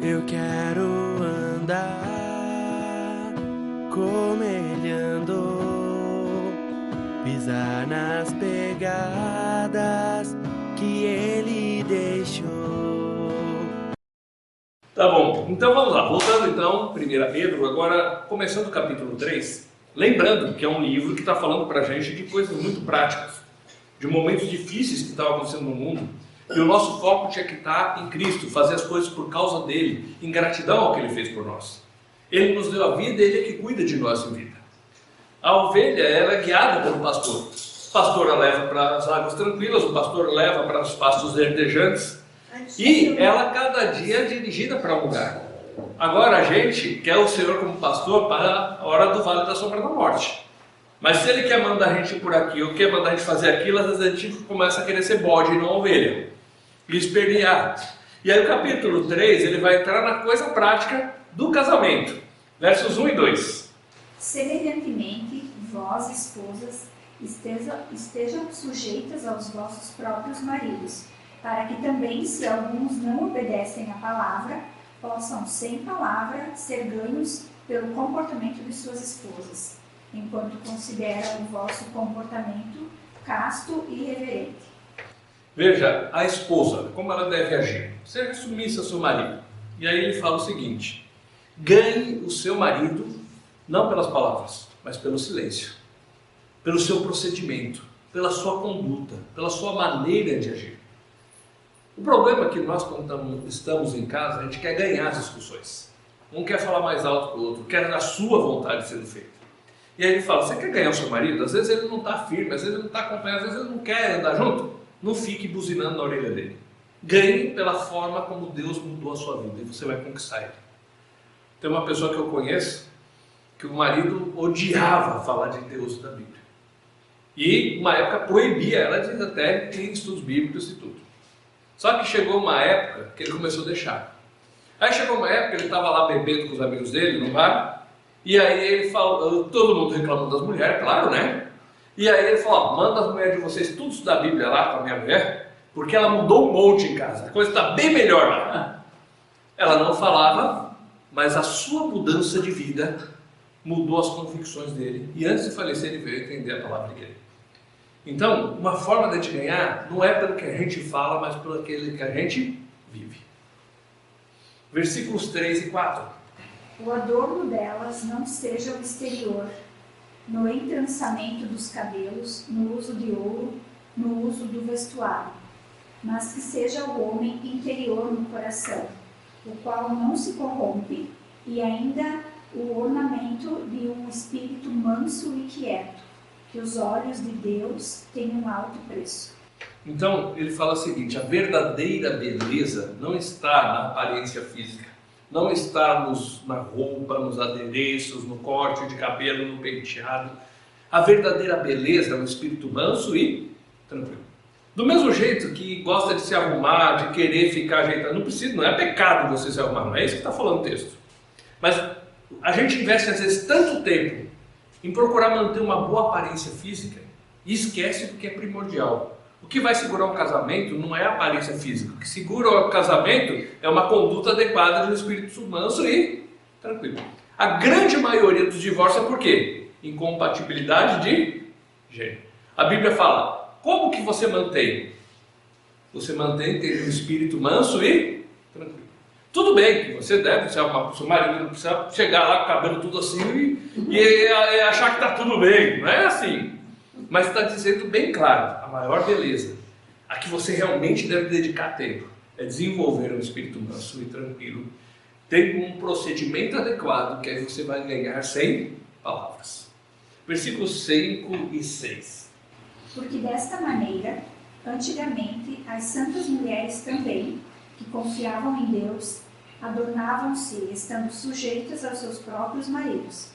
Eu quero andar como ele andou, pisar nas pegadas que ele deixou. Tá bom, então vamos lá, voltando então, 1 Pedro, agora começando o capítulo 3, lembrando que é um livro que está falando para a gente de coisas muito práticas, de momentos difíceis que estavam acontecendo no mundo, e o nosso foco tinha que estar em Cristo, fazer as coisas por causa dele, em gratidão ao que ele fez por nós. Ele nos deu a vida e ele é que cuida de nós em vida. A ovelha, ela é guiada pelo pastor. O pastor a leva para as águas tranquilas, o pastor leva para os pastos verdejantes, e ela cada dia é dirigida para um lugar. Agora a gente quer o Senhor como pastor para a hora do vale da sombra da morte. Mas se ele quer mandar a gente por aqui, ou quer mandar a gente fazer aquilo, às vezes a gente começa a querer ser bode e não ovelha. E espernear. E aí o capítulo 3, ele vai entrar na coisa prática do casamento. Versos 1 e 2. Semelhantemente, vós, esposas, estejam sujeitas aos vossos próprios maridos, para que também, se alguns não obedecem à palavra, possam, sem palavra, ser ganhos pelo comportamento de suas esposas, enquanto consideram o vosso comportamento casto e reverente. Veja, a esposa, como ela deve agir? Seja submissa ao seu marido. E aí ele fala o seguinte: ganhe o seu marido, não pelas palavras, mas pelo silêncio, pelo seu procedimento, pela sua conduta, pela sua maneira de agir. O problema é que nós, quando estamos em casa, a gente quer ganhar as discussões. Um quer falar mais alto que o outro, quer a sua vontade sendo feita. E aí ele fala: você quer ganhar o seu marido? Às vezes ele não está firme, às vezes ele não está acompanhando, às vezes ele não quer andar junto. Não fique buzinando na orelha dele. Ganhe pela forma como Deus mudou a sua vida e você vai conquistar ele. Tem uma pessoa que eu conheço que o marido odiava falar de Deus e da Bíblia. E uma época proibia, ela diz até em estudos bíblicos e tudo. Só que chegou uma época que ele começou a deixar. Aí chegou uma época que ele estava lá bebendo com os amigos dele no bar, e aí ele falou, todo mundo reclamando das mulheres, claro, né? E aí ele falou: ó, manda as mulheres de vocês tudo estudar a Bíblia lá com a minha mulher, porque ela mudou um monte em casa, a coisa está bem melhor lá. Ela não falava, mas a sua mudança de vida mudou as convicções dele, e antes de falecer ele veio entender a palavra dele. Então, uma forma de a gente ganhar não é pelo que a gente fala, mas pelo aquele que a gente vive. Versículos 3 e 4. O adorno delas não seja o exterior, no entrançamento dos cabelos, no uso de ouro, no uso do vestuário, mas que seja o homem interior no coração, o qual não se corrompe, e ainda o ornamento de um espírito manso e quieto, que os olhos de Deus tenham alto preço. Então, ele fala o seguinte: a verdadeira beleza não está na aparência física, não está na roupa, nos adereços, no corte de cabelo, no penteado. A verdadeira beleza é um espírito manso e tranquilo. Do mesmo jeito que gosta de se arrumar, de querer ficar ajeitado, não precisa, não é pecado você se arrumar, não é isso que está falando o texto. Mas a gente investe às vezes tanto tempo em procurar manter uma boa aparência física e esquece do que é primordial. O que vai segurar um casamento não é a aparência física. O que segura o casamento é uma conduta adequada de um espírito manso e tranquilo. A grande maioria dos divórcios é por quê? Incompatibilidade de gênero. A Bíblia fala: como que você mantém? Você mantém ter um espírito manso e tranquilo. Tudo bem que você deve ser seu marido não precisa chegar lá com o cabelo tudo assim e achar que está tudo bem. Não é assim. Mas está dizendo bem claro: a maior beleza, a que você realmente deve dedicar tempo, é desenvolver um espírito manso e tranquilo, ter um procedimento adequado, que aí você vai ganhar sem palavras. Versículos 5 e 6. Porque desta maneira, antigamente, as santas mulheres também, que confiavam em Deus, adornavam-se, estando sujeitas aos seus próprios maridos.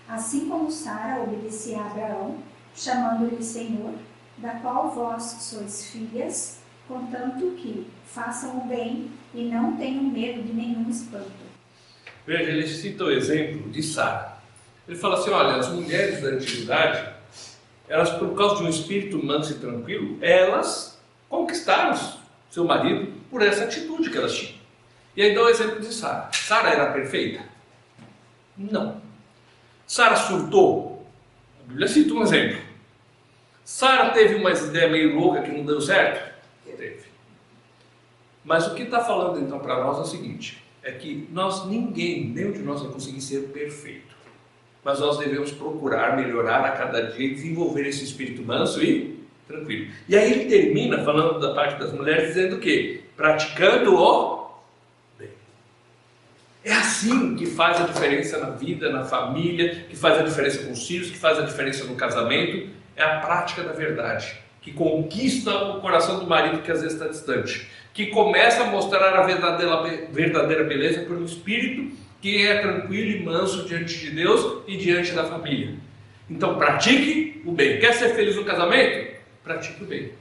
Assim como Sara obedecia a Abraão, chamando-lhe Senhor, da qual vós sois filhas, contanto que façam o bem e não tenham medo de nenhum espanto. Veja, ele cita o exemplo de Sara. Ele fala assim: olha, as mulheres da antiguidade, elas, por causa de um espírito manso e tranquilo, elas conquistaram seu marido por essa atitude que elas tinham. E aí dá o exemplo de Sara. Sara era perfeita? Não. Sara surtou? A Bíblia cita um exemplo. Sara teve uma ideia meio louca que não deu certo? Teve. Mas o que está falando então para nós é o seguinte, é que nenhum de nós vai conseguir ser perfeito. Mas nós devemos procurar melhorar a cada dia e desenvolver esse espírito manso e tranquilo. E aí ele termina falando da parte das mulheres dizendo o quê? Praticando o bem. É assim que faz a diferença na vida, na família, que faz a diferença com os filhos, que faz a diferença no casamento. É a prática da verdade, que conquista o coração do marido que às vezes está distante, que começa a mostrar a verdadeira beleza por um espírito que é tranquilo e manso diante de Deus e diante da família. Então pratique o bem. Quer ser feliz no casamento? Pratique o bem.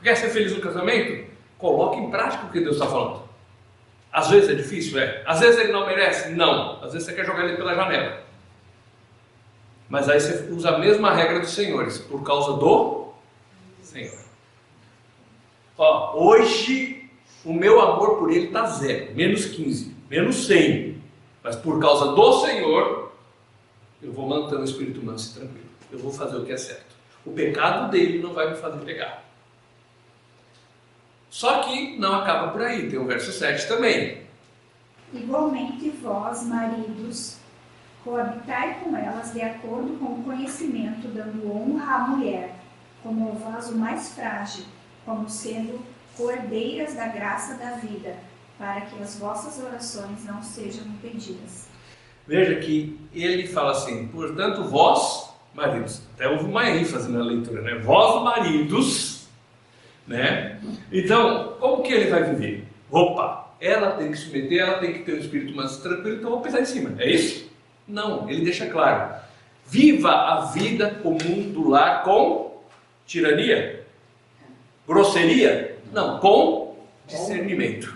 Quer ser feliz no casamento? Coloque em prática o que Deus está falando. Às vezes é difícil? É. Às vezes ele não merece? Não. Às vezes você quer jogar ele pela janela. Mas aí você usa a mesma regra dos senhores, por causa do Senhor. Ó, hoje o meu amor por ele está 0, menos 15, menos 100. Mas por causa do Senhor, eu vou manter o espírito manso e tranquilo. Eu vou fazer o que é certo. O pecado dele não vai me fazer pecar. Só que não acaba por aí, tem o verso 7 também. Igualmente vós, maridos, coabitai com elas de acordo com o conhecimento, dando honra à mulher, como o vaso mais frágil, como sendo cordeiras da graça da vida, para que as vossas orações não sejam impedidas. Veja que ele fala assim, portanto vós, maridos, até houve uma ênfase na leitura, né? Vós, maridos, né? Então, como que ele vai viver? Opa, ela tem que submeter, ela tem que ter um espírito mais tranquilo, então eu vou pisar em cima, é isso? Não, ele deixa claro, viva a vida comum do lar com tirania, grosseria, não, com discernimento.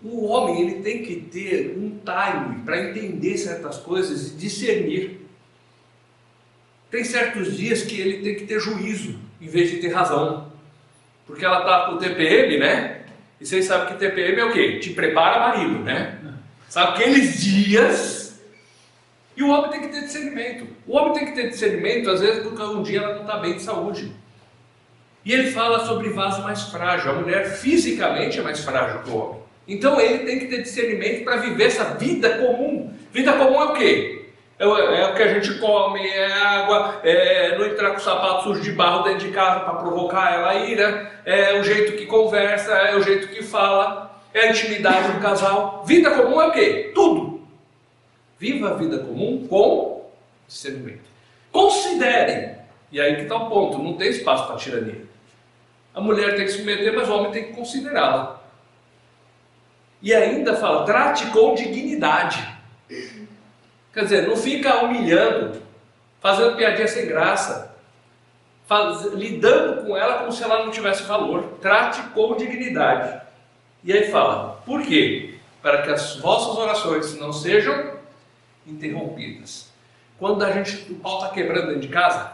O homem ele tem que ter um time para entender certas coisas e discernir. Tem certos dias que ele tem que ter juízo em vez de ter razão, porque ela está com o TPM, né? E vocês sabem que TPM é o quê? Te prepara marido, né? Sabe, aqueles dias. E o homem tem que ter discernimento. O homem tem que ter discernimento, às vezes, porque um dia ela não está bem de saúde. E ele fala sobre vaso mais frágil. A mulher fisicamente é mais frágil que o homem. Então ele tem que ter discernimento para viver essa vida comum. Vida comum é o quê? É o que a gente come, é água, é não entrar com o sapato sujo de barro dentro de casa para provocar ela a ira, é o jeito que conversa, é o jeito que fala, é a intimidade do casal. Vida comum é o quê? Tudo. Viva a vida comum com discernimento. Considerem, e aí que está o ponto, não tem espaço para tirania. A mulher tem que se submeter, mas o homem tem que considerá-la. E ainda fala, trate com dignidade. Quer dizer, não fica humilhando, fazendo piadinha sem graça, lidando com ela como se ela não tivesse valor. Trate com dignidade. E aí fala, por quê? Para que as vossas orações não sejam interrompidas. Quando o pau está quebrando dentro de casa,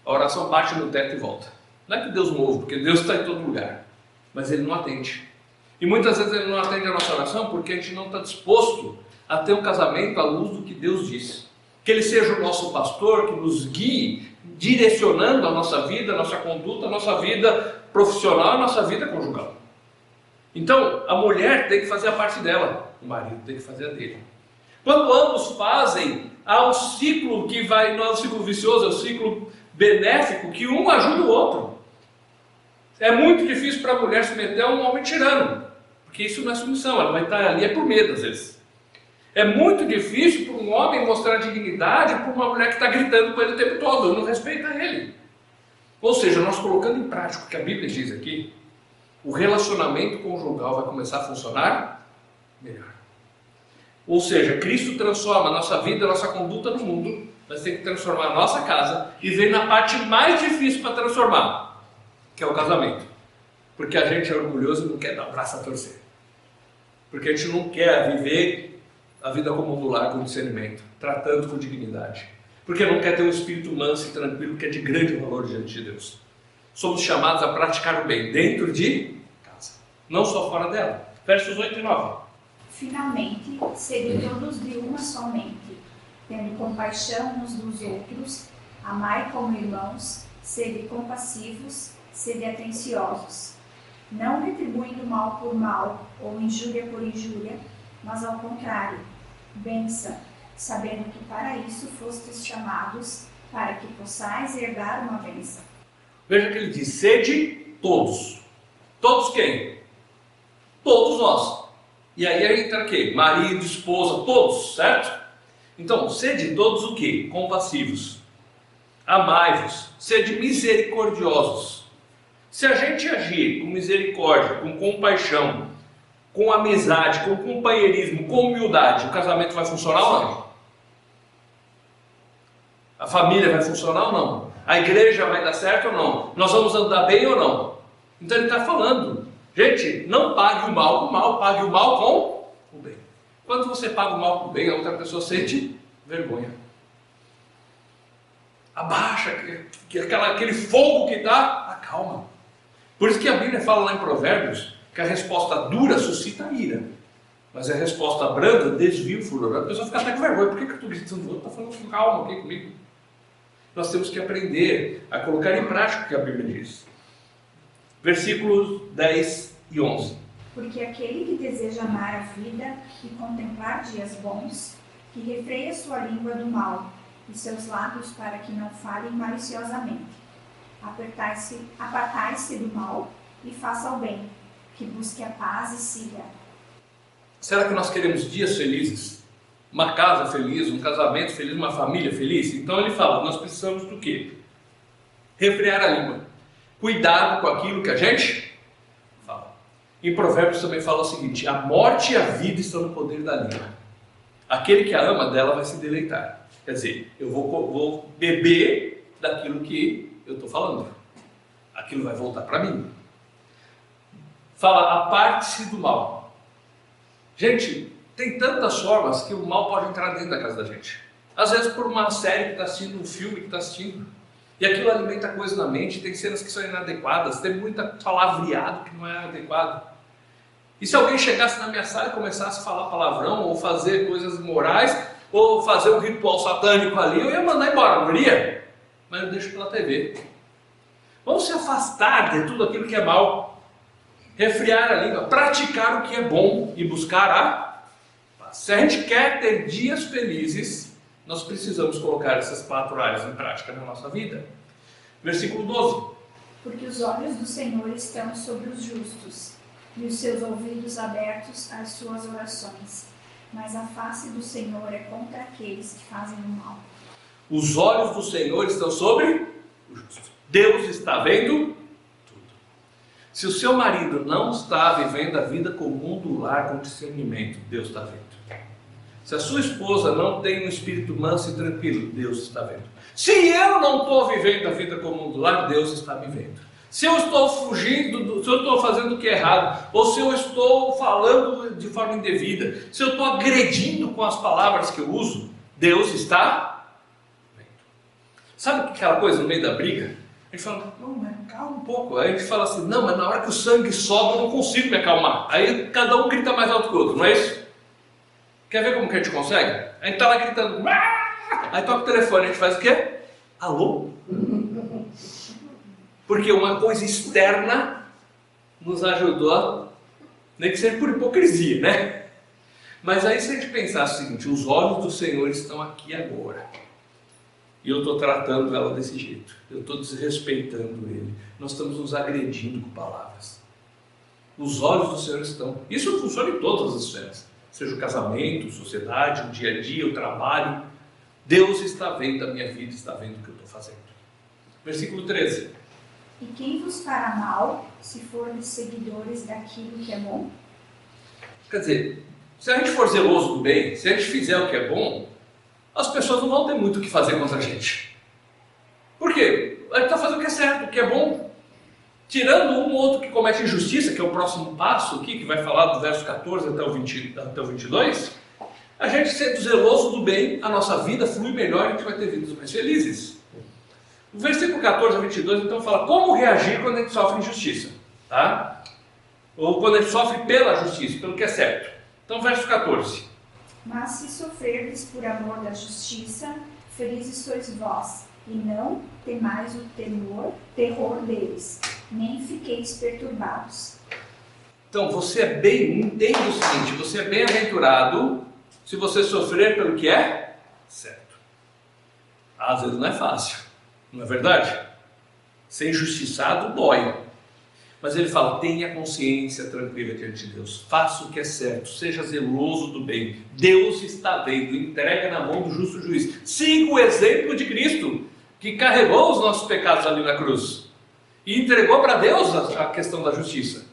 a oração bate no teto e volta. Não é que Deus não ouve, porque Deus está em todo lugar, mas Ele não atende. E muitas vezes Ele não atende a nossa oração porque a gente não está disposto a ter um casamento à luz do que Deus diz. Que Ele seja o nosso pastor, que nos guie, direcionando a nossa vida, a nossa conduta, a nossa vida profissional, a nossa vida conjugal. Então, a mulher tem que fazer a parte dela, o marido tem que fazer a dele. Quando ambos fazem, há um ciclo que vai, não é um ciclo vicioso, é um ciclo benéfico, que um ajuda o outro. É muito difícil para a mulher se meter a um homem tirano, porque isso não é submissão, ela vai estar ali por medo às vezes. É muito difícil para um homem mostrar dignidade para uma mulher que está gritando com ele o tempo todo, não respeita ele. Ou seja, nós colocando em prática o que a Bíblia diz aqui, o relacionamento conjugal vai começar a funcionar melhor. Ou seja, Cristo transforma a nossa vida, a nossa conduta no mundo, mas tem que transformar a nossa casa e vem na parte mais difícil para transformar, que é o casamento. Porque a gente é orgulhoso e não quer dar o braço a torcer. Porque a gente não quer viver a vida comum do lar com discernimento, tratando com dignidade. Porque não quer ter um espírito manso e tranquilo que é de grande valor diante de Deus. Somos chamados a praticar o bem dentro de casa, não só fora dela. versos 8 e 9. Finalmente, sede todos de uma só mente, tendo compaixão uns dos outros, amai como irmãos, sede compassivos, sede atenciosos, não retribuindo mal por mal ou injúria por injúria, mas ao contrário, benção, sabendo que para isso fostes chamados, para que possais herdar uma bênção. Veja que ele diz, sede todos. Todos quem? Todos nós. E aí entra quem? Marido, esposa, todos, certo? Então, sede todos o quê? Compassivos. Amai-vos, sede misericordiosos. Se a gente agir com misericórdia, com compaixão, com amizade, com companheirismo, com humildade, o casamento vai funcionar ou não? A família vai funcionar ou não? A igreja vai dar certo ou não? Nós vamos andar bem ou não? Então ele está falando, gente, não pague o mal com o mal, pague o mal com o bem. Quando você paga o mal com o bem, a outra pessoa sente vergonha. Abaixa, aquele fogo que dá, acalma. Por isso que a Bíblia fala lá em Provérbios que a resposta dura suscita ira, mas a resposta branda desvia o furor. A pessoa fica até com vergonha. Por que eu estou gritando do outro? Está falando com calma aqui comigo. Nós temos que aprender a colocar em prática o que a Bíblia diz. Versículos 10 e 11. Porque aquele que deseja amar a vida e contemplar dias bons, que refreia sua língua do mal e seus lábios para que não falem maliciosamente. Apartai-se do mal e faça o bem, que busque a paz e siga. Será que nós queremos dias felizes? Uma casa feliz, um casamento feliz, uma família feliz? Então ele fala, nós precisamos do quê? Refrear a língua. Cuidado com aquilo que a gente fala. Em Provérbios também fala o seguinte, a morte e a vida estão no poder da língua. Aquele que a ama dela vai se deleitar. Quer dizer, eu vou beber daquilo que eu estou falando. Aquilo vai voltar para mim. Fala, aparte-se do mal. Gente, tem tantas formas que o mal pode entrar dentro da casa da gente. Às vezes por uma série que está assistindo, um filme que está assistindo. E aquilo alimenta coisa na mente, tem cenas que são inadequadas, tem muita palavreado que não é adequado. E se alguém chegasse na minha sala e começasse a falar palavrão, ou fazer coisas imorais, ou fazer um ritual satânico ali, eu ia mandar embora, não iria? Mas eu deixo pela TV. Vamos se afastar de tudo aquilo que é mal. Refrear a língua, praticar o que é bom e buscar a paz. Se a gente quer ter dias felizes, nós precisamos colocar essas 4 áreas em prática na nossa vida. Versículo 12. Porque os olhos do Senhor estão sobre os justos, e os seus ouvidos abertos às suas orações. Mas a face do Senhor é contra aqueles que fazem o mal. Os olhos do Senhor estão sobre o justo. Deus está vendo tudo. Se o seu marido não está vivendo a vida comum do lar com discernimento, Deus está vendo. Se a sua esposa não tem um espírito manso e tranquilo, Deus está vendo. Se eu não estou vivendo a vida comum do lar, Deus está me vendo. Se eu estou fugindo, se eu estou fazendo o que é errado, ou se eu estou falando de forma indevida, se eu estou agredindo com as palavras que eu uso, Deus está vendo. Sabe aquela coisa no meio da briga? A gente fala, não, mas calma um pouco. Aí a gente fala assim, não, mas na hora que o sangue sobe eu não consigo me acalmar. Aí cada um grita mais alto que o outro, não é isso? Quer ver como que a gente consegue? A gente está lá gritando, aí toca o telefone, a gente faz o quê? Alô? Porque uma coisa externa nos ajudou, nem que seja por hipocrisia, né? Mas aí se a gente pensar o seguinte, os olhos do Senhor estão aqui agora. E eu estou tratando ela desse jeito. Eu estou desrespeitando Ele. Nós estamos nos agredindo com palavras. Os olhos do Senhor estão. Isso funciona em todas as esferas. Seja o casamento, sociedade, o dia a dia, o trabalho. Deus está vendo a minha vida, está vendo o que eu estou fazendo. Versículo 13. E quem vos fará mal, se fordes seguidores daquilo que é bom? Quer dizer, se a gente for zeloso do bem, se a gente fizer o que é bom, as pessoas não vão ter muito o que fazer contra a gente. Por quê? A gente está fazendo o que é certo, o que é bom. Tirando um ou outro que comete injustiça, que é o próximo passo aqui, que vai falar do verso 14 até o 22, a gente sendo zeloso do bem, a nossa vida flui melhor e a gente vai ter vidas mais felizes. O versículo 14 a 22 então fala como reagir quando a gente sofre injustiça. Tá? Ou quando ele sofre pela justiça, pelo que é certo. Então, verso 14. Mas se sofrerdes por amor da justiça, felizes sois vós, e não temais o terror deles, nem fiqueis perturbados. Então, você é bem, entende o seguinte, você é bem-aventurado se você sofrer pelo que é certo. Às vezes não é fácil, não é verdade? Ser injustiçado dói. Mas ele fala, tenha consciência tranquila diante de Deus, faça o que é certo, seja zeloso do bem. Deus está vendo, entrega na mão do justo juiz. Siga o exemplo de Cristo, que carregou os nossos pecados ali na cruz e entregou para Deus a questão da justiça.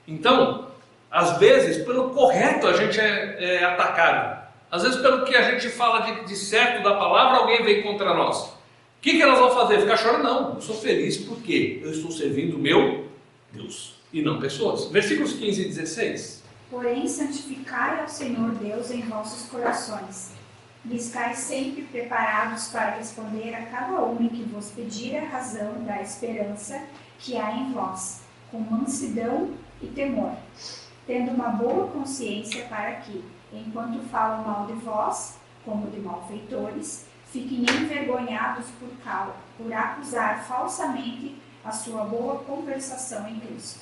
Então, às vezes, pelo correto a gente é atacado. Às vezes, pelo que a gente fala de certo da palavra, alguém vem contra nós. O que elas vão fazer? Ficar chorando? Não, eu sou feliz porque eu estou servindo o meu Deus e não pessoas. Versículos 15 e 16. Porém, santificai ao Senhor Deus em vossos corações, e estais sempre preparados para responder a cada homem que vos pedir a razão da esperança que há em vós, com mansidão e temor, tendo uma boa consciência para que, enquanto falam mal de vós, como de malfeitores, fiquem envergonhados por acusar falsamente a sua boa conversação em Cristo.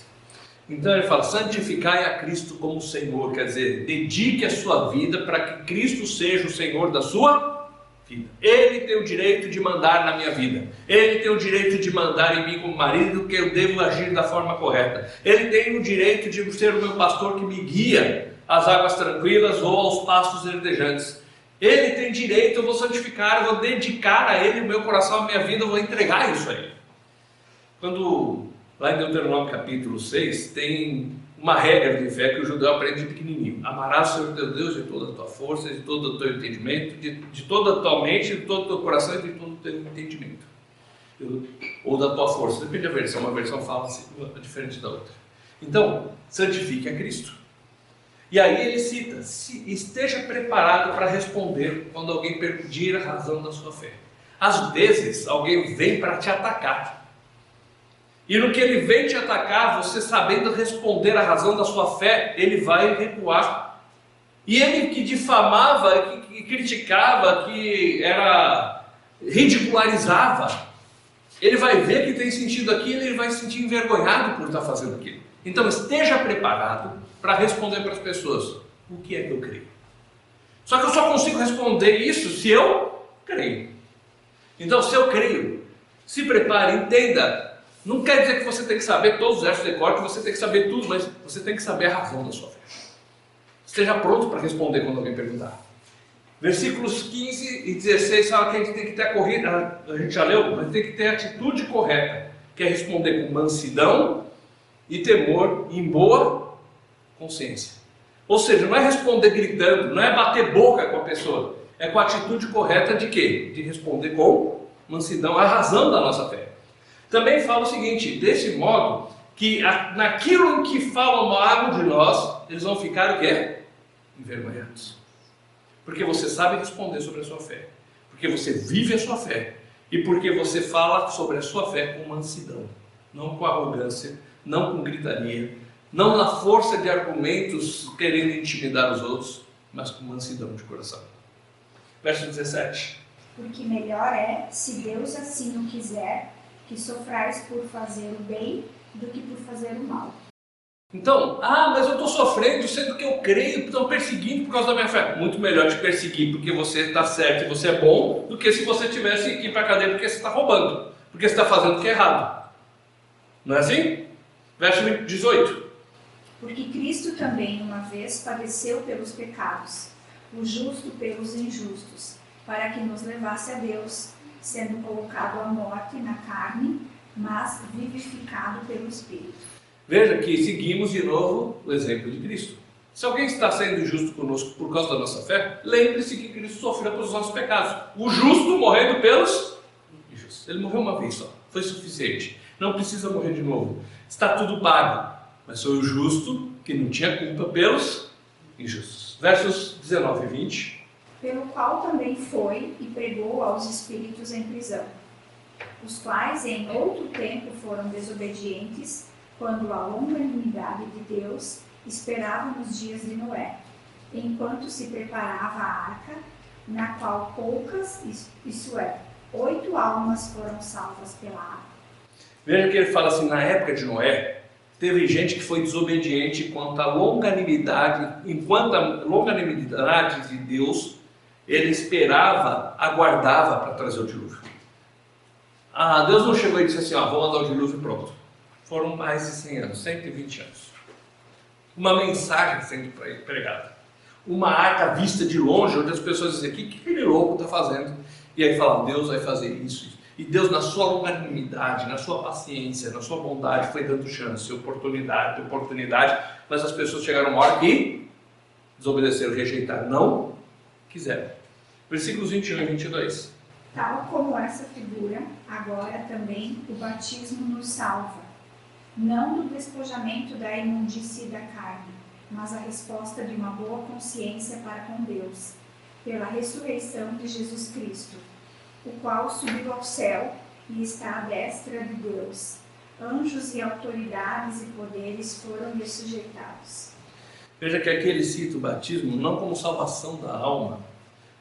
Então ele fala, santificai a Cristo como Senhor, quer dizer, dedique a sua vida para que Cristo seja o Senhor da sua vida. Ele tem o direito de mandar na minha vida. Ele tem o direito de mandar em mim como marido, que eu devo agir da forma correta. Ele tem o direito de ser o meu pastor que me guia às águas tranquilas ou aos pastos verdejantes. Ele tem direito, eu vou santificar, eu vou dedicar a Ele o meu coração, a minha vida, eu vou entregar isso a Ele. Quando, lá em Deuteronômio capítulo 6, tem uma regra de fé que o judeu aprende de pequenininho. Amarás o Senhor teu Deus de toda a tua força, de todo o teu entendimento, de toda a tua mente, de todo o teu coração e de todo o teu entendimento. Ou da tua força, depende da versão. Uma versão fala assim, diferente da outra. Então, santifique a Cristo. E aí ele cita, esteja preparado para responder quando alguém pedir a razão da sua fé. Às vezes, alguém vem para te atacar. E no que ele vem te atacar, você sabendo responder a razão da sua fé, ele vai recuar. E ele que difamava, que criticava, que ridicularizava, ele vai ver que tem sentido aquilo e ele vai se sentir envergonhado por estar fazendo aquilo. Então esteja preparado para responder para as pessoas, o que é que eu creio? Só que eu só consigo responder isso se eu creio. Então, se eu creio, se prepare, entenda. Não quer dizer que você tem que saber todos os versos de cor, que você tem que saber tudo, mas você tem que saber a razão da sua fé. Esteja pronto para responder quando alguém perguntar. Versículos 15 e 16 fala que a gente tem que ter a corrida, a gente já leu, mas tem que ter a atitude correta, que é responder com mansidão e temor e em boa consciência. Ou seja, não é responder gritando, não é bater boca com a pessoa, é com a atitude correta de quê? De responder com mansidão, a razão da nossa fé. Também fala o seguinte, desse modo, que naquilo em que falam mal de nós, eles vão ficar o quê? Envergonhados. Porque você sabe responder sobre a sua fé. Porque você vive a sua fé. E porque você fala sobre a sua fé com mansidão. Não com arrogância, não com gritaria, não na força de argumentos querendo intimidar os outros, mas com mansidão de coração. Verso 17. Porque melhor é, se Deus assim o quiser, que sofrais por fazer o bem do que por fazer o mal. Então, mas eu estou sofrendo, sendo que eu creio, estão perseguindo por causa da minha fé. Muito melhor te perseguir porque você está certo e você é bom, do que se você tivesse que ir para a cadeia porque você está roubando, porque você está fazendo o que é errado. Não é assim? Verso 18. Porque Cristo também uma vez padeceu pelos pecados, o justo pelos injustos, para que nos levasse a Deus, sendo colocado à morte na carne, mas vivificado pelo Espírito. Veja que seguimos de novo o exemplo de Cristo. Se alguém está sendo injusto conosco por causa da nossa fé, lembre-se que Cristo sofreu pelos nossos pecados. O justo morrendo pelos injustos. Ele morreu uma vez só, foi suficiente. Não precisa morrer de novo. Está tudo pago. Mas foi o justo que não tinha culpa pelos injustos. Versos 19 e 20. Pelo qual também foi e pregou aos espíritos em prisão, os quais em outro tempo foram desobedientes, quando a longanimidade de Deus esperava nos dias de Noé, enquanto se preparava a arca, na qual poucas, isso é, 8 almas foram salvas pela água. Veja que ele fala assim, na época de Noé, teve gente que foi desobediente enquanto a longanimidade de Deus, ele esperava, aguardava para trazer o dilúvio. Deus não chegou e disse assim, vou mandar o dilúvio e pronto. Foram mais de 100 anos, 120 anos. Uma mensagem sendo pregada. Uma arca vista de longe, onde as pessoas diziam, o que aquele louco está fazendo? E aí falavam, Deus vai fazer isso. E Deus, na sua longanimidade, na sua paciência, na sua bondade, foi dando chance, oportunidade, mas as pessoas chegaram uma hora que desobedeceram, rejeitaram, não quiseram. Versículos 21 e 22. Tal como essa figura, agora também o batismo nos salva, não do despojamento da imundície da carne, mas a resposta de uma boa consciência para com Deus, pela ressurreição de Jesus Cristo, o qual subiu ao céu e está à destra de Deus. Anjos e autoridades e poderes foram-lhe sujeitados. Veja que aqui ele cita o batismo não como salvação da alma,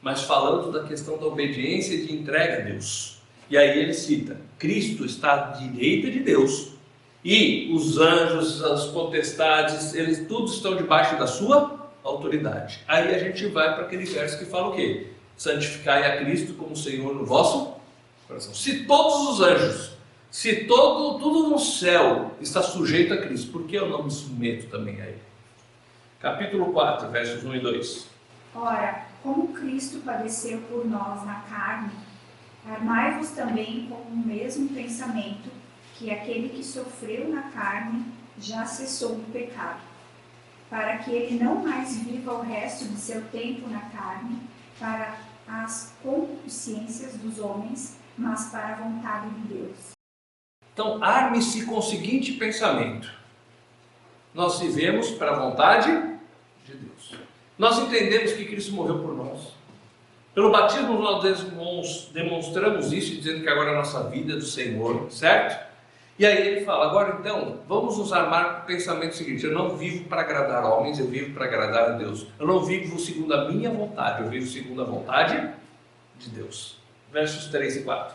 mas falando da questão da obediência e de entrega a Deus. E aí ele cita, Cristo está à direita de Deus, e os anjos, as potestades, eles todos estão debaixo da sua autoridade. Aí a gente vai para aquele verso que fala o quê? Santificai a Cristo como Senhor no vosso coração. Se todos os anjos, se tudo no céu está sujeito a Cristo, por que eu não me submeto também a Ele? Capítulo 4, versos 1 e 2. Ora, como Cristo padeceu por nós na carne, armai-vos também com o mesmo pensamento, que aquele que sofreu na carne já cessou do pecado, para que ele não mais viva o resto de seu tempo na carne, para as concupiscências dos homens, mas para a vontade de Deus. Então, arme-se com o seguinte pensamento: nós vivemos para a vontade de Deus. Nós entendemos que Cristo morreu por nós. Pelo batismo nós demonstramos isso, dizendo que agora a nossa vida é do Senhor, certo? E aí ele fala, agora então, vamos nos armar com o pensamento seguinte: eu não vivo para agradar homens, eu vivo para agradar a Deus. Eu não vivo segundo a minha vontade, eu vivo segundo a vontade de Deus. Versos 3 e 4.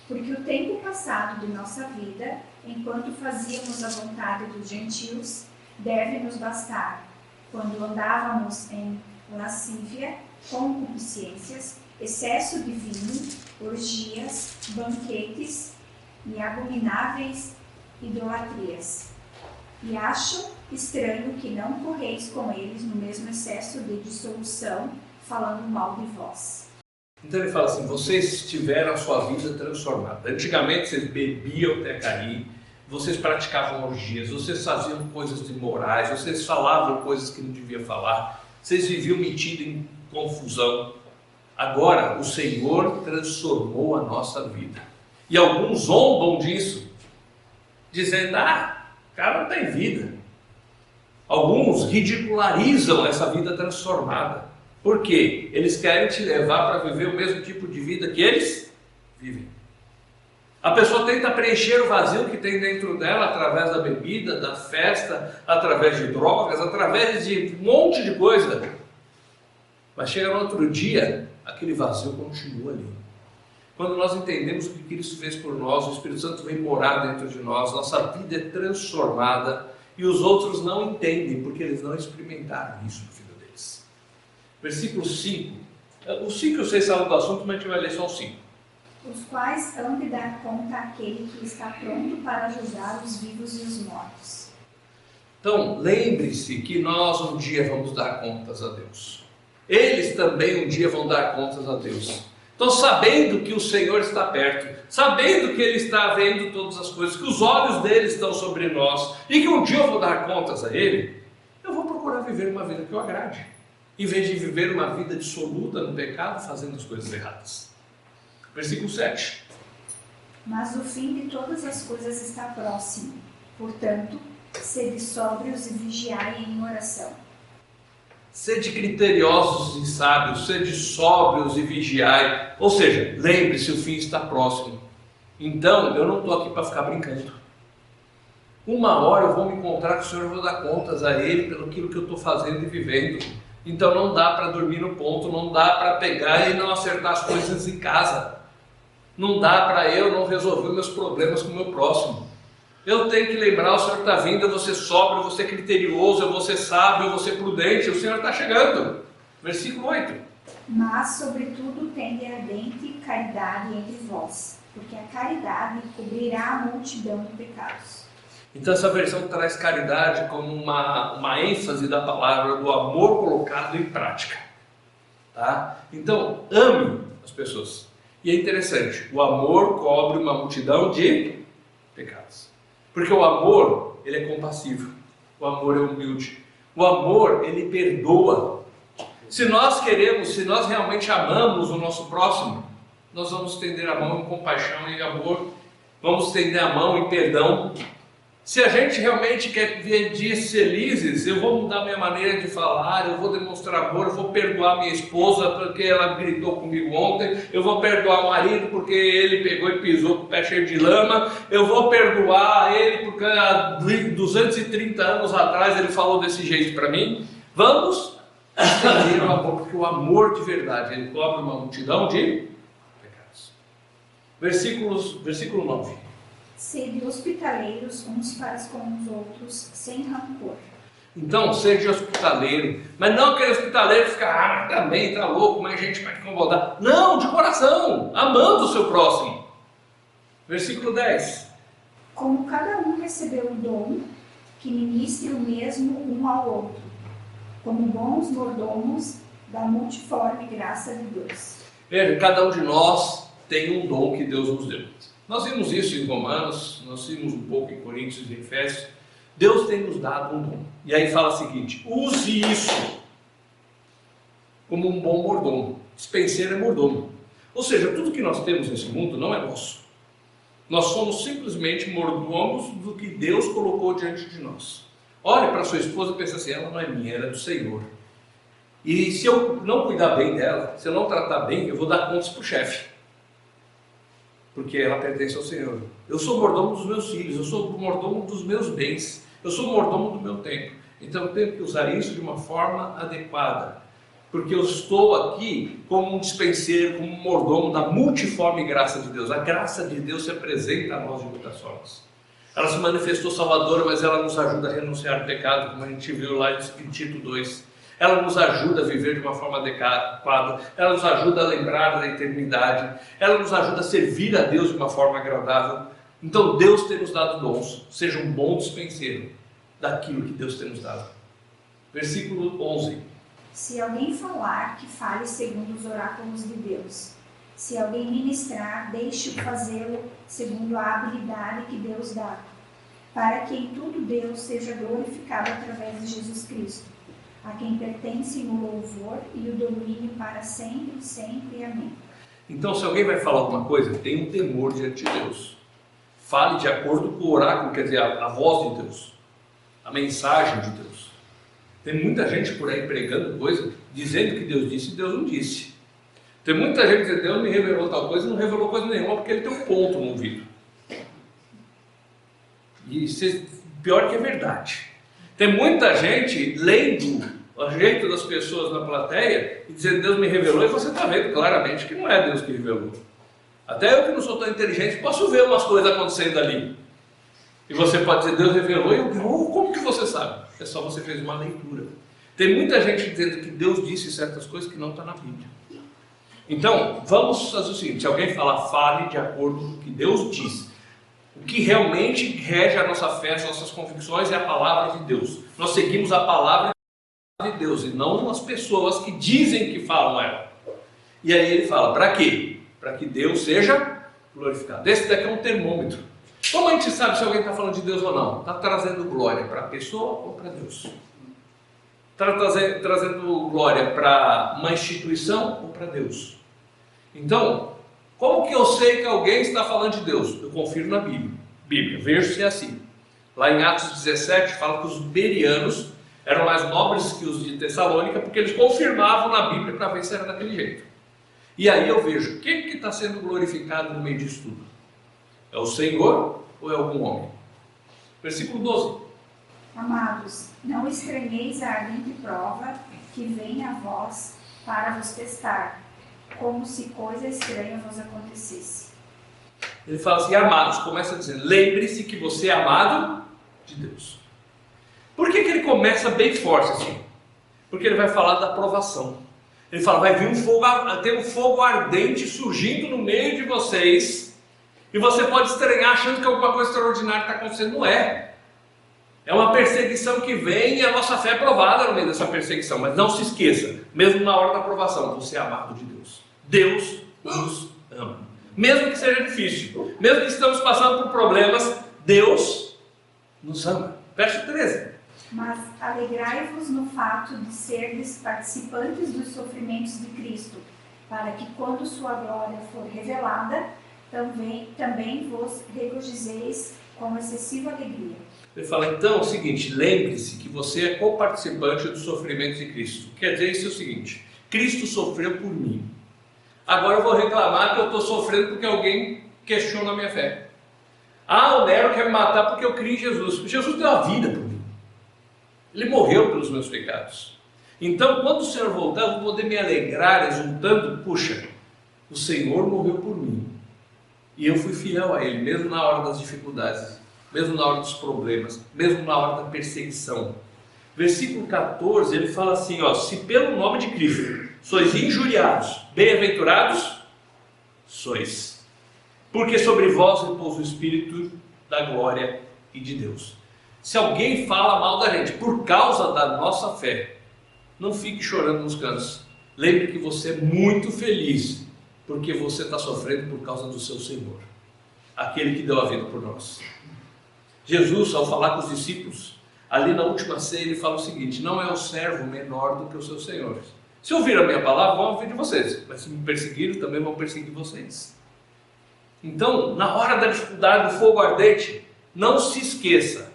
Porque o tempo passado de nossa vida, enquanto fazíamos a vontade dos gentios, deve nos bastar, quando andávamos em lascívia, concupiscências, excesso de vinho, orgias, banquetes e abomináveis idolatrias. E acham estranho que não correis com eles no mesmo excesso de dissolução, falando mal de vós. Então ele fala assim, vocês tiveram a sua vida transformada. Antigamente vocês bebiam até cair, vocês praticavam orgias, vocês faziam coisas imorais, vocês falavam coisas que não deviam falar, vocês viviam metidos em confusão. Agora o Senhor transformou a nossa vida. E alguns zombam disso, dizendo, o cara não tem vida. Alguns ridicularizam essa vida transformada. Por quê? Eles querem te levar para viver o mesmo tipo de vida que eles vivem. A pessoa tenta preencher o vazio que tem dentro dela através da bebida, da festa, através de drogas, através de um monte de coisa. Mas chega no outro dia, aquele vazio continua ali. Quando nós entendemos o que Cristo fez por nós, o Espírito Santo vem morar dentro de nós, nossa vida é transformada e os outros não entendem porque eles não experimentaram isso na vida deles. Versículo 5. O 5 eu sei sabe do assunto, mas a gente vai ler só o 5. Os quais hão de dar conta àquele que está pronto para julgar os vivos e os mortos. Então, lembre-se que nós um dia vamos dar contas a Deus. Eles também um dia vão dar contas a Deus. Então, sabendo que o Senhor está perto, sabendo que Ele está vendo todas as coisas, que os olhos dele estão sobre nós, e que um dia eu vou dar contas a Ele, eu vou procurar viver uma vida que eu agrade, em vez de viver uma vida dissoluta no pecado, fazendo as coisas erradas. Versículo 7. Mas o fim de todas as coisas está próximo. Portanto, sede sóbrios e vigiai em oração. Sede criteriosos e sábios, sede sóbrios e vigiai. Ou seja, lembre-se, o fim está próximo. Então, eu não estou aqui para ficar brincando. Uma hora eu vou me encontrar com o Senhor e vou dar contas a Ele pelo aquilo que eu estou fazendo e vivendo. Então não dá para dormir no ponto, não dá para pegar e não acertar as coisas em casa. Não dá para eu não resolver meus problemas com o meu próximo. Eu tenho que lembrar, o Senhor está vindo, eu vou ser sóbrio, eu vou ser criterioso, eu vou ser sábio, eu vou ser prudente, o Senhor está chegando. Versículo 8. Mas, sobretudo, tende ardente caridade entre vós, porque a caridade cobrirá a multidão de pecados. Então essa versão traz caridade como uma ênfase da palavra, do amor colocado em prática. Tá? Então, ame as pessoas. E é interessante, o amor cobre uma multidão de pecados. Porque o amor, ele é compassivo. O amor é humilde. O amor, ele perdoa. Se nós realmente amamos o nosso próximo, nós vamos estender a mão em compaixão e amor. Vamos estender a mão em perdão. Se a gente realmente quer ver dias felizes, eu vou mudar minha maneira de falar, eu vou demonstrar amor, eu vou perdoar minha esposa porque ela gritou comigo ontem, eu vou perdoar o marido porque ele pegou e pisou com o pé cheio de lama, eu vou perdoar ele porque há 230 anos atrás ele falou desse jeito para mim. Vamos estender o amor, porque o amor de verdade, ele cobre uma multidão de pecados. Versículo 9. Sede hospitaleiros uns para com os outros, sem rancor. Então, seja hospitaleiro, mas não aquele hospitaleiro que fica, também tá louco, mas a gente vai incomodar. Não, de coração, amando o seu próximo. Versículo 10. Como cada um recebeu um dom, que ministre o mesmo um ao outro, como bons mordomos da multiforme graça de Deus. Veja, cada um de nós tem um dom que Deus nos deu. Nós vimos isso em Romanos, nós vimos um pouco em Coríntios e Efésios. Deus tem nos dado um dom. E aí fala o seguinte: use isso como um bom mordomo. Dispenseiro é mordomo. Ou seja, tudo que nós temos nesse mundo não é nosso. Nós somos simplesmente mordomos do que Deus colocou diante de nós. Olhe para sua esposa e pense assim: ela não é minha, ela é do Senhor. E se eu não cuidar bem dela, se eu não tratar bem, eu vou dar contas para o chefe. Porque ela pertence ao Senhor. Eu sou mordomo dos meus filhos, eu sou mordomo dos meus bens, eu sou mordomo do meu tempo. Então eu tenho que usar isso de uma forma adequada, porque eu estou aqui como um dispenseiro, como um mordomo da multiforme graça de Deus. A graça de Deus se apresenta a nós de muitas formas. Ela se manifestou salvadora, mas ela nos ajuda a renunciar ao pecado, como a gente viu lá em Tito 2. Ela nos ajuda a viver de uma forma adequada, ela nos ajuda a lembrar da eternidade, ela nos ajuda a servir a Deus de uma forma agradável. Então Deus tem nos dado dons, seja um bom dispenseiro daquilo que Deus tem nos dado. Versículo 11. Se alguém falar, que fale segundo os oráculos de Deus. Se alguém ministrar, deixe-o fazê-lo segundo a habilidade que Deus dá, para que em tudo Deus seja glorificado através de Jesus Cristo, a quem pertencem o louvor e o domínio para sempre, sempre. Amém. Então, se alguém vai falar alguma coisa, tenha um temor diante de Deus. Fale de acordo com o oráculo, quer dizer, a voz de Deus, a mensagem de Deus. Tem muita gente por aí pregando coisa, dizendo que Deus disse e Deus não disse. Tem muita gente dizendo que Deus me revelou tal coisa e não revelou coisa nenhuma, porque ele tem um ponto no ouvido. E pior que é verdade. Tem muita gente lendo o jeito das pessoas na plateia e dizendo Deus me revelou, e você está vendo claramente que não é Deus que revelou. Até eu que não sou tão inteligente posso ver umas coisas acontecendo ali. E você pode dizer Deus revelou, e eu como que você sabe? É só você fez uma leitura. Tem muita gente dizendo que Deus disse certas coisas que não está na Bíblia. Então, vamos fazer o seguinte: se alguém falar, fale de acordo com o que Deus diz. O que realmente rege a nossa fé, as nossas convicções é a palavra de Deus. Nós seguimos a palavra de Deus e não as pessoas que dizem que falam ela. E aí ele fala, para quê? Para que Deus seja glorificado. Esse daqui é um termômetro. Como a gente sabe se alguém está falando de Deus ou não? Está trazendo glória para a pessoa ou para Deus? Está trazendo glória para uma instituição ou para Deus? Então, como que eu sei que alguém está falando de Deus? Eu confiro na Bíblia, vejo se é assim. Lá em Atos 17 fala que os berianos eram mais nobres que os de Tessalônica, porque eles confirmavam na Bíblia para ver se era daquele jeito. E aí eu vejo, quem que está sendo glorificado no meio disso tudo? É o Senhor ou é algum homem? Versículo 12. Amados, não estranheis a ardente prova que vem a vós para vos testar, como se coisa estranha vos acontecesse. Ele fala assim, amados, começa dizendo, lembre-se que você é amado de Deus. Por que ele começa bem forte assim? Porque ele vai falar da provação. Ele fala, vai vir ter um fogo ardente surgindo no meio de vocês, e você pode estranhar achando que alguma coisa extraordinária está acontecendo. Não é. É uma perseguição que vem e a nossa fé é provada no meio dessa perseguição. Mas não se esqueça, mesmo na hora da provação, você é amado de Deus. Deus nos ama. Mesmo que seja difícil, mesmo que estamos passando por problemas, Deus nos ama. Verso 13. Mas alegrai-vos no fato de serdes participantes dos sofrimentos de Cristo, para que quando sua glória for revelada, também vos regozijeis com excessiva alegria. Ele fala, então, é o seguinte, lembre-se que você é co-participante dos sofrimentos de Cristo. Quer dizer isso é o seguinte, Cristo sofreu por mim. Agora eu vou reclamar que eu estou sofrendo porque alguém questiona a minha fé. Ah, o Nero quer me matar porque eu criei em Jesus. Jesus deu a vida por mim. Ele morreu pelos meus pecados. Então, quando o Senhor voltar, eu vou poder me alegrar, exultando, puxa, o Senhor morreu por mim. E eu fui fiel a Ele, mesmo na hora das dificuldades, mesmo na hora dos problemas, mesmo na hora da perseguição. Versículo 14, ele fala assim, ó, se pelo nome de Cristo sois injuriados, bem-aventurados sois, porque sobre vós repousa o Espírito da glória e de Deus. Se alguém fala mal da gente por causa da nossa fé, não fique chorando nos cantos. Lembre que você é muito feliz, porque você está sofrendo por causa do seu Senhor, aquele que deu a vida por nós. Jesus, ao falar com os discípulos, ali na última ceia, ele fala o seguinte, não é o servo menor do que os seus senhores. Se ouvir a minha palavra, vão ouvir de vocês, mas se me perseguirem, também vão perseguir vocês. Então, na hora da dificuldade, do fogo ardente, não se esqueça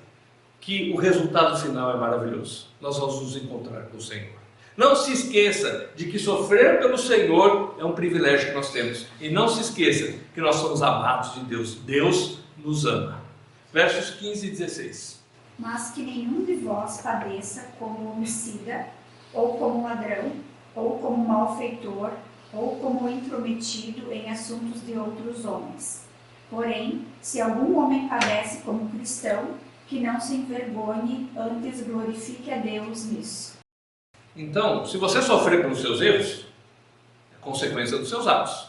que o resultado final é maravilhoso. Nós vamos nos encontrar com o Senhor. Não se esqueça de que sofrer pelo Senhor é um privilégio que nós temos. E não se esqueça que nós somos amados de Deus. Deus nos ama. Versos 15 e 16. Mas que nenhum de vós padeça como homicida, ou como ladrão, ou como malfeitor, ou como intrometido em assuntos de outros homens. Porém, se algum homem padece como cristão, que não se envergonhe, antes glorifique a Deus nisso. Então, se você sofrer pelos seus erros, é consequência dos seus atos.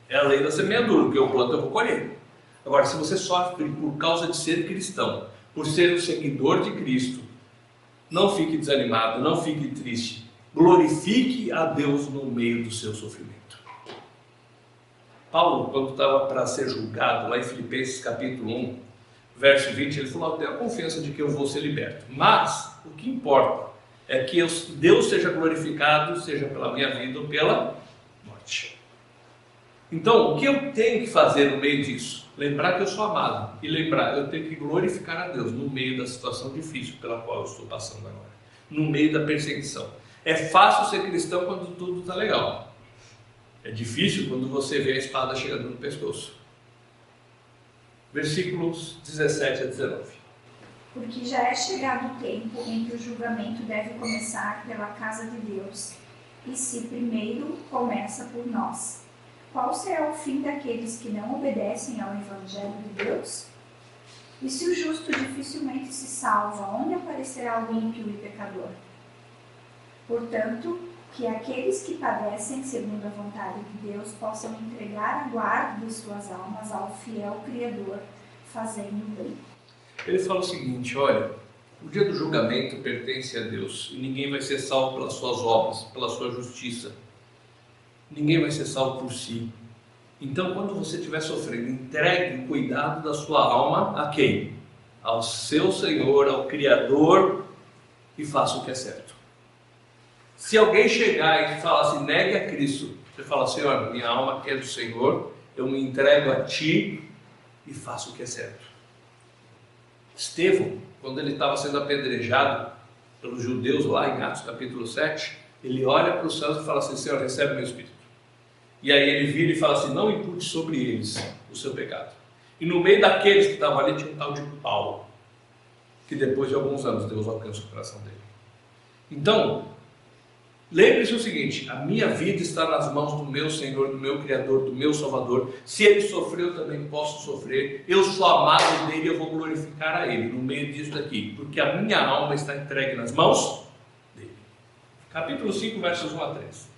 É a lei da semeadura, que eu planto eu vou colher. Agora, se você sofre por causa de ser cristão, por ser um seguidor de Cristo, não fique desanimado, não fique triste. Glorifique a Deus no meio do seu sofrimento. Paulo, quando estava para ser julgado, lá em Filipenses capítulo 1, verso 20, ele falou, tenho a confiança de que eu vou ser liberto. Mas, o que importa é que Deus seja glorificado, seja pela minha vida ou pela morte. Então, o que eu tenho que fazer no meio disso? Lembrar que eu sou amado. E lembrar, eu tenho que glorificar a Deus no meio da situação difícil pela qual eu estou passando agora. No meio da perseguição. É fácil ser cristão quando tudo está legal. É difícil quando você vê a espada chegando no pescoço. Versículos 17 a 19. Porque já é chegado o tempo em que o julgamento deve começar pela casa de Deus, e se primeiro começa por nós. Qual será o fim daqueles que não obedecem ao Evangelho de Deus? E se o justo dificilmente se salva, onde aparecerá o ímpio e pecador? Portanto, que aqueles que padecem segundo a vontade de Deus possam entregar a guarda de suas almas ao fiel Criador, fazendo o bem. Ele fala o seguinte, olha, o dia do julgamento pertence a Deus, e ninguém vai ser salvo pelas suas obras, pela sua justiça. Ninguém vai ser salvo por si. Então, quando você estiver sofrendo, entregue o cuidado da sua alma a quem? Ao seu Senhor, ao Criador, e faça o que é certo. Se alguém chegar e falar assim, negue a Cristo, você fala, Senhor, minha alma é do Senhor, eu me entrego a Ti e faço o que é certo. Estevão, quando ele estava sendo apedrejado pelos judeus lá em Atos capítulo 7, ele olha para os céus e fala assim, Senhor, recebe meu Espírito. E aí ele vira e fala assim, não impute sobre eles o seu pecado. E no meio daqueles que estavam ali tinha um tal de Paulo. que depois de alguns anos Deus alcança o coração dele. Então, lembre-se o seguinte: a minha vida está nas mãos do meu Senhor, do meu Criador, do meu Salvador. Se Ele sofreu, eu também posso sofrer. Eu sou amado dele, eu vou glorificar a Ele no meio disso daqui, porque a minha alma está entregue nas mãos dele. Capítulo 5, versos 1 a 3.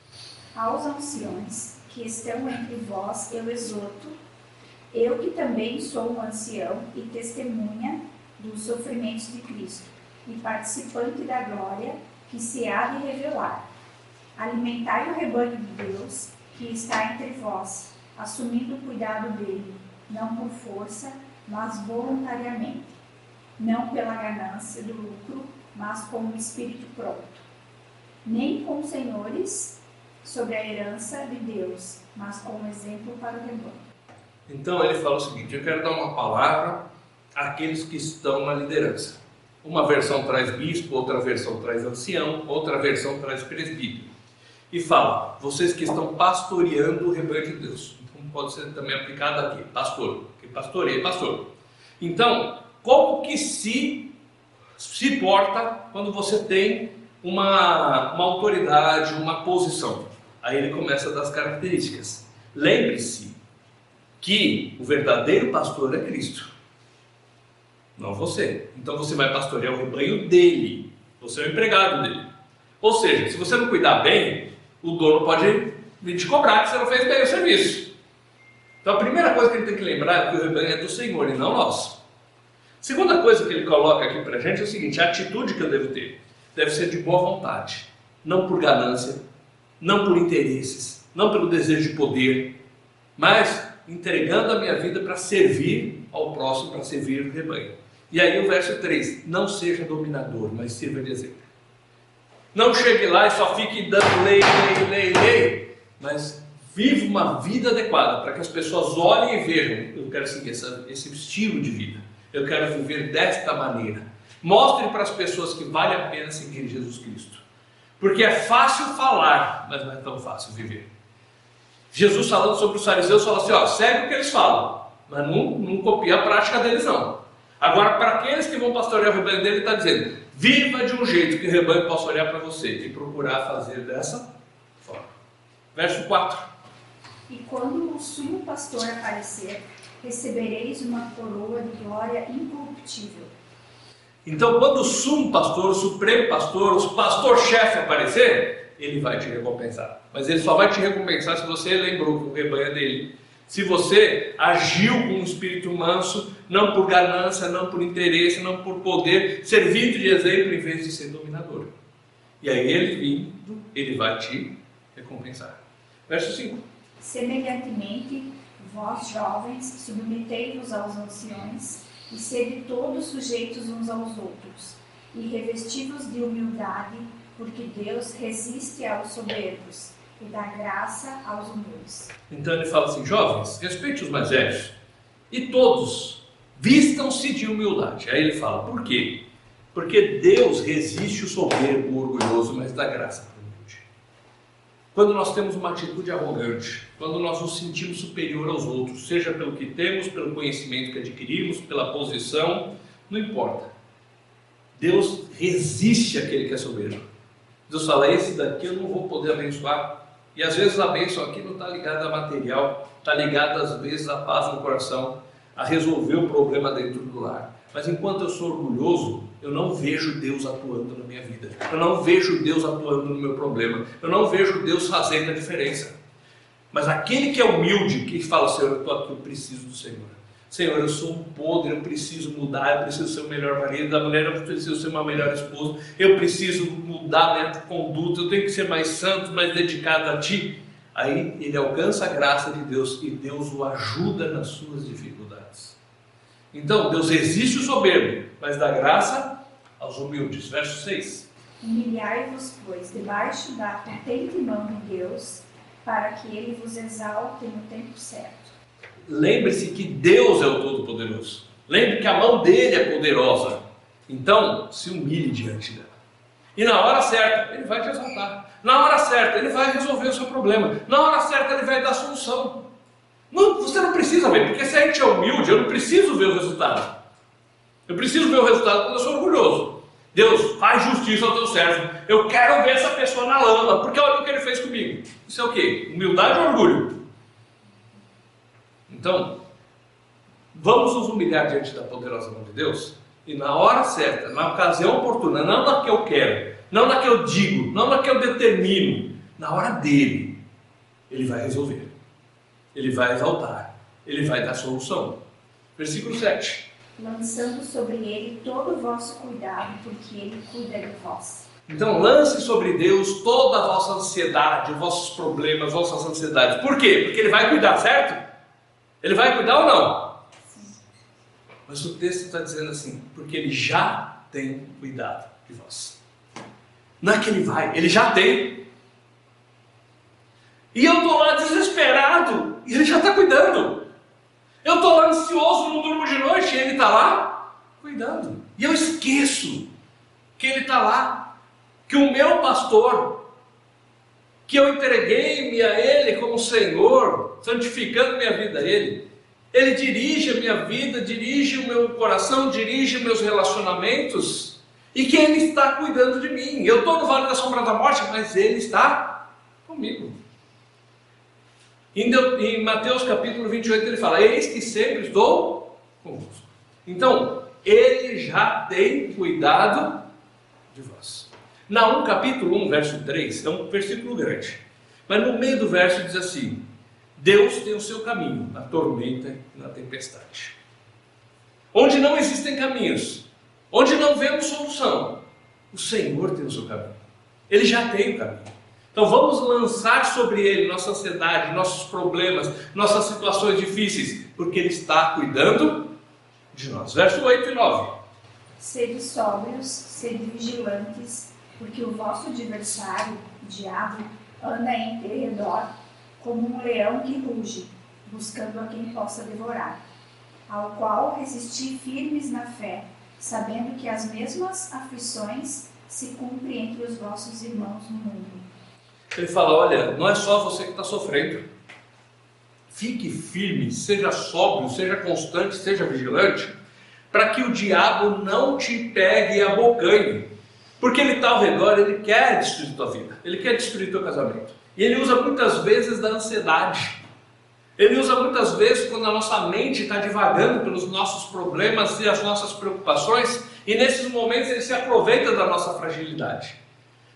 Aos anciões que estão entre vós eu exorto, eu que também sou um ancião e testemunha dos sofrimentos de Cristo, e participante da glória que se há de revelar. Alimentai o rebanho de Deus que está entre vós, assumindo o cuidado dele, não por força, mas voluntariamente, não pela ganância do lucro, mas com o espírito pronto. Nem com senhores sobre a herança de Deus, mas como exemplo para o rebanho. Então ele fala o seguinte: eu quero dar uma palavra àqueles que estão na liderança. Uma versão traz bispo, outra versão traz ancião, outra versão traz presbítero. E fala: vocês que estão pastoreando o rebanho de Deus. Então pode ser também aplicado aqui, pastor, que pastoreia, pastor. Então, como que se porta quando você tem uma autoridade, uma posição? Aí ele começa a dar as características. Lembre-se que o verdadeiro pastor é Cristo, não você. Então você vai pastorear o rebanho dele, você é o empregado dele. Ou seja, se você não cuidar bem, o dono pode vir te cobrar que você não fez bem o serviço. Então a primeira coisa que ele tem que lembrar é que o rebanho é do Senhor e não nosso. Segunda coisa que ele coloca aqui pra gente é o seguinte: a atitude que eu devo ter deve ser de boa vontade, não por ganância, não por interesses, não pelo desejo de poder, mas entregando a minha vida para servir ao próximo, para servir o rebanho. E aí o verso 3, não seja dominador, mas sirva de exemplo. Não chegue lá e só fique dando lei, mas viva uma vida adequada, para que as pessoas olhem e vejam: eu quero seguir esse estilo de vida, eu quero viver desta maneira. Mostre para as pessoas que vale a pena seguir Jesus Cristo, porque é fácil falar, mas não é tão fácil viver. Jesus, falando sobre os fariseus, fala assim: ó, segue o que eles falam, mas não copia a prática deles não. Agora, para aqueles que vão pastorear o rebanho dele, ele está dizendo: viva de um jeito que o rebanho possa olhar para você e procurar fazer dessa forma. Verso 4. E quando o sumo pastor aparecer, recebereis uma coroa de glória incorruptível. Então, quando o sumo pastor, o supremo pastor, o pastor-chefe aparecer, ele vai te recompensar. Mas ele só vai te recompensar se você lembrou que o rebanho é dele. Se você agiu com um espírito manso, não por ganância, não por interesse, não por poder, servindo de exemplo em vez de ser dominador. E aí ele vindo, ele vai te recompensar. Verso 5. Semelhantemente, vós jovens, submetei-vos aos anciões, e sede todos sujeitos uns aos outros, e revesti-vos de humildade, porque Deus resiste aos soberbos, e dá graça aos humildes. Então ele fala assim: jovens, respeite os mais velhos, e todos vistam-se de humildade. Aí ele fala: por quê? Porque Deus resiste o soberbo, o orgulhoso, mas dá graça para o humilde. Quando nós temos uma atitude arrogante, quando nós nos sentimos superior aos outros, seja pelo que temos, pelo conhecimento que adquirimos, pela posição, não importa. Deus resiste àquele que é soberbo. Deus fala: esse daqui eu não vou poder abençoar. E às vezes a bênção aqui não está ligada a material, está ligada às vezes à paz no coração, a resolver o problema dentro do lar. Mas enquanto eu sou orgulhoso, eu não vejo Deus atuando na minha vida. Eu não vejo Deus atuando no meu problema. Eu não vejo Deus fazendo a diferença. Mas aquele que é humilde, que fala: Senhor, eu estou aqui, eu preciso do Senhor. Senhor, eu sou um podre, eu preciso mudar, eu preciso ser o melhor marido, a mulher, eu preciso ser uma melhor esposa, eu preciso mudar minha conduta, eu tenho que ser mais santo, mais dedicado a Ti. Aí ele alcança a graça de Deus e Deus o ajuda nas suas dificuldades. Então, Deus resiste o soberbo, mas dá graça aos humildes. Verso 6. Humilhai-vos, pois, debaixo da potente mão de Deus, para que Ele vos exalte no tempo certo. Lembre-se que Deus é o Todo-Poderoso. Lembre que a mão dele é poderosa. Então, se humilhe diante dela. E na hora certa, ele vai te exaltar. Na hora certa, ele vai resolver o seu problema. Na hora certa, ele vai dar solução. Não, você não precisa ver, porque se a gente é humilde, eu não preciso ver o resultado. Eu preciso ver o resultado quando eu sou orgulhoso. Deus, faz justiça ao teu servo. Eu quero ver essa pessoa na lama, porque olha o que ele fez comigo. Isso é o quê? Humildade ou orgulho? Então, vamos nos humilhar diante da poderosa mão de Deus e na hora certa, na ocasião oportuna, não na que eu quero, não na que eu digo, não na que eu determino, na hora dele, ele vai resolver, ele vai exaltar, ele vai dar solução. Versículo 7. Lançando sobre ele todo o vosso cuidado, porque ele cuida de vós. Então lance sobre Deus toda a vossa ansiedade, os vossos problemas, as vossas ansiedades. Por quê? Porque ele vai cuidar, certo? Ele vai cuidar ou não? Sim. Mas o texto está dizendo assim, porque ele já tem cuidado de vós. Não é que ele vai, ele já tem. E eu estou lá desesperado, e ele já está cuidando. Eu estou lá ansioso, não durmo de noite, e ele está lá cuidando. E eu esqueço que ele está lá, que o meu pastor, que eu entreguei-me a ele como Senhor, santificando minha vida a ele, ele dirige a minha vida, dirige o meu coração, dirige meus relacionamentos, e que ele está cuidando de mim. Eu estou no vale da sombra da morte, mas ele está comigo. Em Mateus capítulo 28 ele fala, eis que sempre estou convosco. Então, ele já tem cuidado de vós. Naum capítulo 1, verso 3, é um versículo grande. Mas no meio do verso diz assim, Deus tem o seu caminho na tormenta e na tempestade. Onde não existem caminhos, onde não vemos solução, o Senhor tem o seu caminho. Ele já tem o caminho. Então vamos lançar sobre ele nossa ansiedade, nossos problemas, nossas situações difíceis, porque ele está cuidando de nós. Verso 8 e 9. Sede sóbrios, sede vigilantes, porque o vosso adversário, o diabo, anda em derredor, como um leão que ruge, buscando a quem possa devorar, ao qual resisti firmes na fé, sabendo que as mesmas aflições se cumprem entre os vossos irmãos no mundo. Ele fala, olha, não é só você que está sofrendo. Fique firme, seja sóbrio, seja constante, seja vigilante, para que o diabo não te pegue e abocanhe. Porque ele está ao redor, ele quer destruir tua vida, ele quer destruir teu casamento. E ele usa muitas vezes da ansiedade. Ele usa muitas vezes quando a nossa mente está divagando pelos nossos problemas e as nossas preocupações, e nesses momentos ele se aproveita da nossa fragilidade.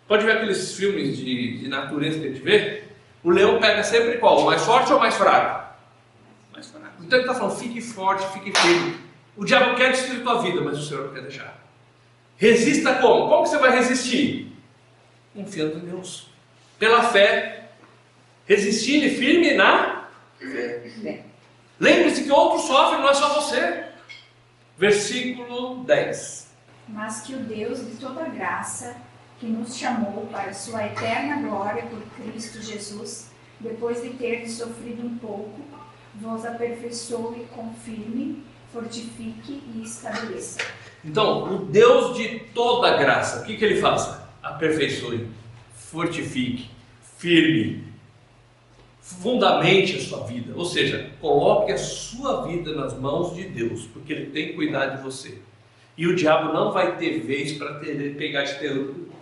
Pode ver aqueles filmes de natureza que a gente vê? O leão pega sempre qual? O mais forte ou o mais fraco? Mais fraco. Então ele está falando, fique forte, fique firme. O diabo quer destruir tua vida, mas o Senhor não quer deixar. Resista como? Como que você vai resistir? Confiando em Deus. Pela fé. Resistindo firme na fé. Lembre-se que outro sofre, não é só você. Versículo 10. Mas que o Deus de toda graça, que nos chamou para sua eterna glória por Cristo Jesus, depois de ter sofrido um pouco, vos aperfeiçoe, confirme, fortifique e estabeleça. Então, o Deus de toda graça, o que ele faz? Aperfeiçoe, fortifique, firme, fundamente a sua vida. Ou seja, coloque a sua vida nas mãos de Deus, porque Ele tem cuidado de você. E o diabo não vai ter vez para pegar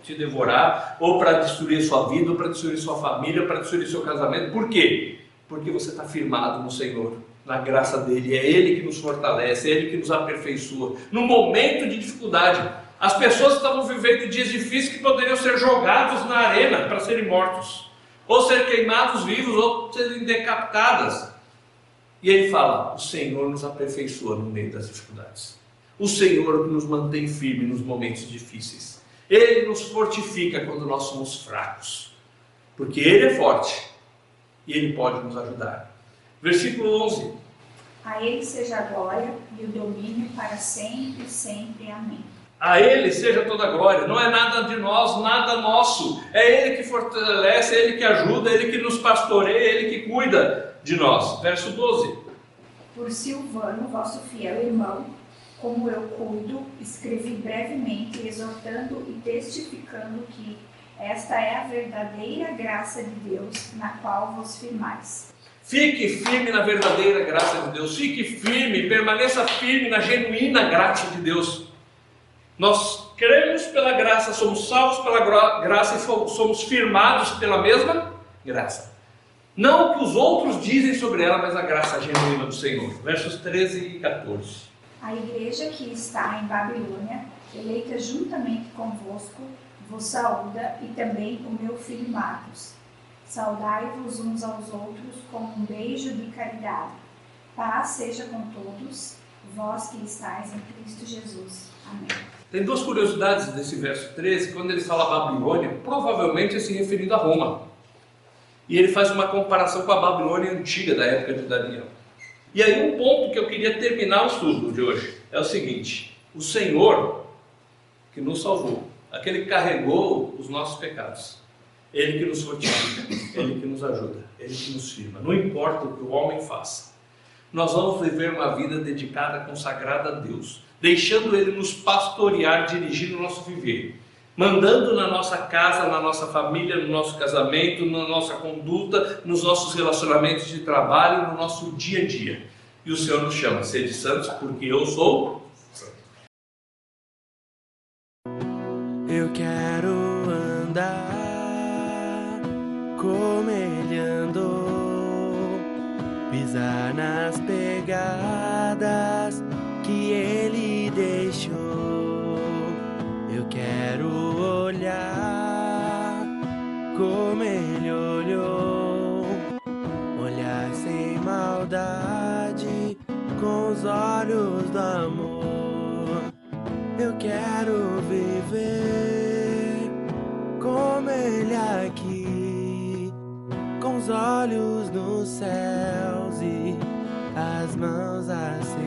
te devorar, ou para destruir sua vida, ou para destruir sua família, ou para destruir seu casamento. Por quê? Porque você está firmado no Senhor, na graça dEle. É Ele que nos fortalece, é Ele que nos aperfeiçoa. No momento de dificuldade, as pessoas estavam vivendo dias difíceis que poderiam ser jogados na arena para serem mortos, ou ser queimados vivos, ou serem decapitadas. E Ele fala, o Senhor nos aperfeiçoa no meio das dificuldades. O Senhor nos mantém firme nos momentos difíceis. Ele nos fortifica quando nós somos fracos, porque Ele é forte e Ele pode nos ajudar. Versículo 11. A Ele seja a glória e o domínio para sempre, sempre. Amém. A Ele seja toda a glória. Não é nada de nós, nada nosso. É Ele que fortalece, é Ele que ajuda, é Ele que nos pastoreia, é Ele que cuida de nós. Verso 12. Por Silvano, vosso fiel irmão, como eu cuido, escrevi brevemente, exortando e testificando que esta é a verdadeira graça de Deus, na qual vos firmais. Fique firme na verdadeira graça de Deus. Fique firme, permaneça firme na genuína graça de Deus. Nós cremos pela graça, somos salvos pela graça e somos firmados pela mesma graça. Não o que os outros dizem sobre ela, mas a graça genuína do Senhor. Versos 13 e 14. A igreja que está em Babilônia, eleita juntamente convosco, vos saúda, e também o meu filho Marcos. Saudai-vos uns aos outros com um beijo de caridade. Paz seja com todos, vós que estáis em Cristo Jesus. Amém. Tem duas curiosidades desse verso 13. Quando ele fala Babilônia, provavelmente é se referindo a Roma. E ele faz uma comparação com a Babilônia antiga, da época de Daniel. E aí um ponto que eu queria terminar o estudo de hoje é o seguinte: o Senhor que nos salvou, aquele que carregou os nossos pecados, Ele que nos fortifica, Ele que nos ajuda, Ele que nos firma. Não importa o que o homem faça, nós vamos viver uma vida dedicada, consagrada a Deus, deixando Ele nos pastorear, dirigir o nosso viver, mandando na nossa casa, na nossa família, no nosso casamento, na nossa conduta, nos nossos relacionamentos de trabalho, no nosso dia a dia. E o Senhor nos chama: sede santos, porque eu sou santo. Eu quero andar como Ele andou, pisar nas pegadas que Ele deixou. Eu quero olhar como Ele olhou, olhar sem maldade, com os olhos do amor. Eu quero viver como Ele aqui, com os olhos nos céus e as mãos assim.